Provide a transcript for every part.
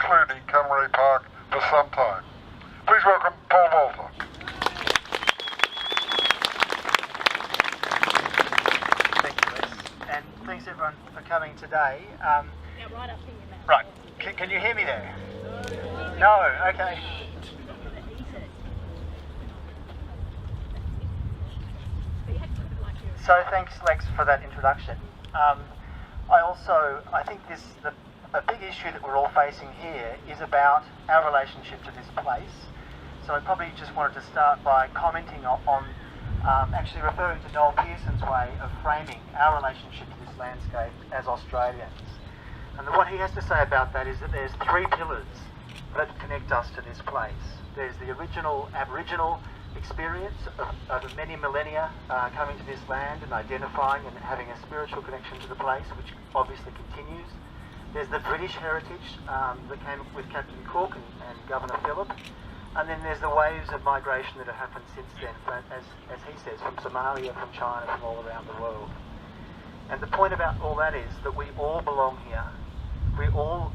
including Cammeray Park, for some time. Please welcome Paul Walter. Thank you, Les. And thanks everyone for coming today. Now right up in your mouth. Right, can you hear me there? No, okay. So thanks, Lex, for that introduction. I think a big issue that we're all facing here is about our relationship to this place. So I probably just wanted to start by commenting on actually referring to Noel Pearson's way of framing our relationship to this landscape as Australians. And what he has to say about that is that there's three pillars that connect us to this place. There's the original Aboriginal experience of many millennia coming to this land and identifying and having a spiritual connection to the place, which obviously continues. There's the British heritage that came with Captain Cook and Governor Phillip. And then there's the waves of migration that have happened since then, as he says, from Somalia, from China, from all around the world. And the point about all that is that we all belong here.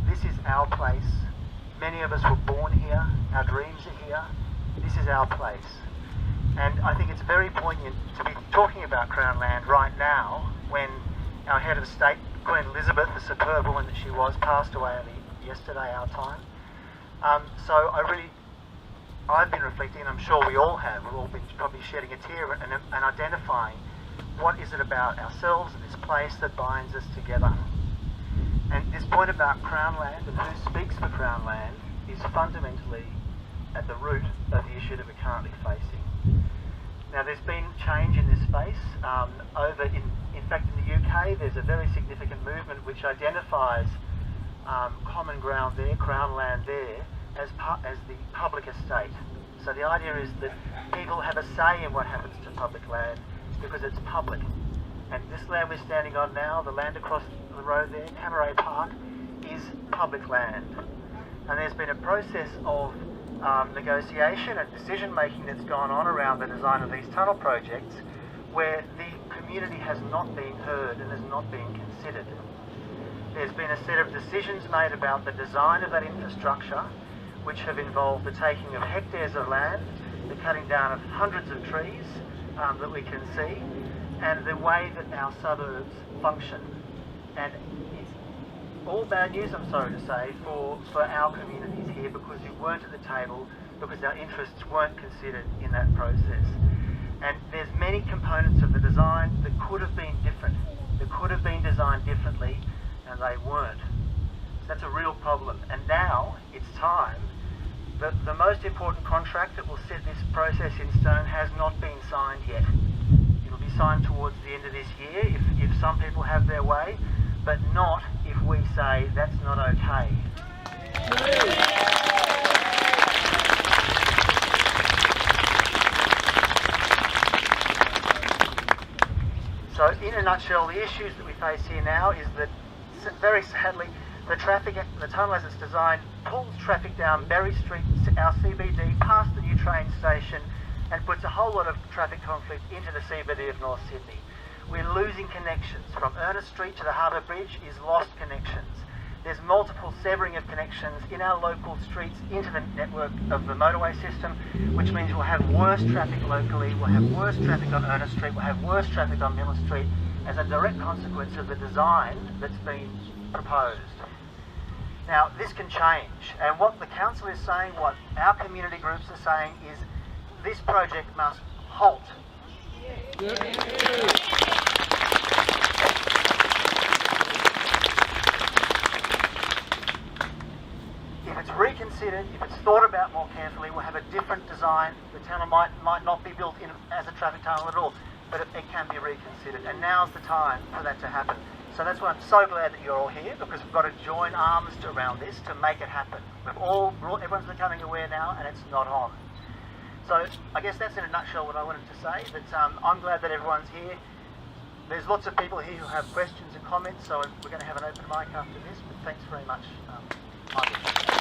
This is our place. Many of us were born here. Our dreams are here. This is our place. And I think it's very poignant to be talking about Crown Land right now when our head of state, Queen Elizabeth, the superb woman that she was, passed away yesterday, our time. I've been reflecting, and I'm sure we all have, we've all been probably shedding a tear and identifying what is it about ourselves and this place that binds us together. And this point about Crown Land and who speaks for Crown Land is fundamentally at the root of the issue that we're currently facing. Now, there's been change in this space. In fact, in the UK, there's a very significant movement which identifies common ground there, Crown Land there, as the public estate. So the idea is that people have a say in what happens to public land because it's public. And this land we're standing on now, the land across the road there, Cammeray Park, is public land. And there's been a process of negotiation and decision making that's gone on around the design of these tunnel projects where the community has not been heard and has not been considered. There's been a set of decisions made about the design of that infrastructure which have involved the taking of hectares of land, the cutting down of hundreds of trees that we can see, and the way that our suburbs function. And it's all bad news, I'm sorry to say, for our communities here because we weren't at the table, because our interests weren't considered in that process. And there's many components of the design that could have been different, that could have been designed differently, and they weren't. So that's a real problem. And now it's time. The most important contract that will set this process in stone has not been signed yet. It'll be signed towards the end of this year if some people have their way, but not if we say that's not okay. So in a nutshell, the issues that we face here now is that, very sadly, the tunnel as it's designed pulls traffic down Berry Street, our CBD, past the new train station, and puts a whole lot of traffic conflict into the CBD of North Sydney. We're losing connections. From Ernest Street to the Harbour Bridge is lost connections. There's multiple severing of connections in our local streets into the network of the motorway system, which means we'll have worse traffic locally, we'll have worse traffic on Ernest Street, we'll have worse traffic on Miller Street as a direct consequence of the design that's been proposed. Now, this can change, and what the council is saying, what our community groups are saying is this project must halt. If it's reconsidered, if it's thought about more carefully, we'll have a different design. The tunnel might not be built in as a traffic tunnel at all, but it can be reconsidered, and now's the time for that to happen. So that's why I'm so glad that you're all here, because we've got to join arms around this to make it happen. Everyone's becoming aware now, and it's not on. So I guess that's in a nutshell what I wanted to say, that I'm glad that everyone's here. There's lots of people here who have questions and comments, so we're going to have an open mic after this, but thanks very much, Michael.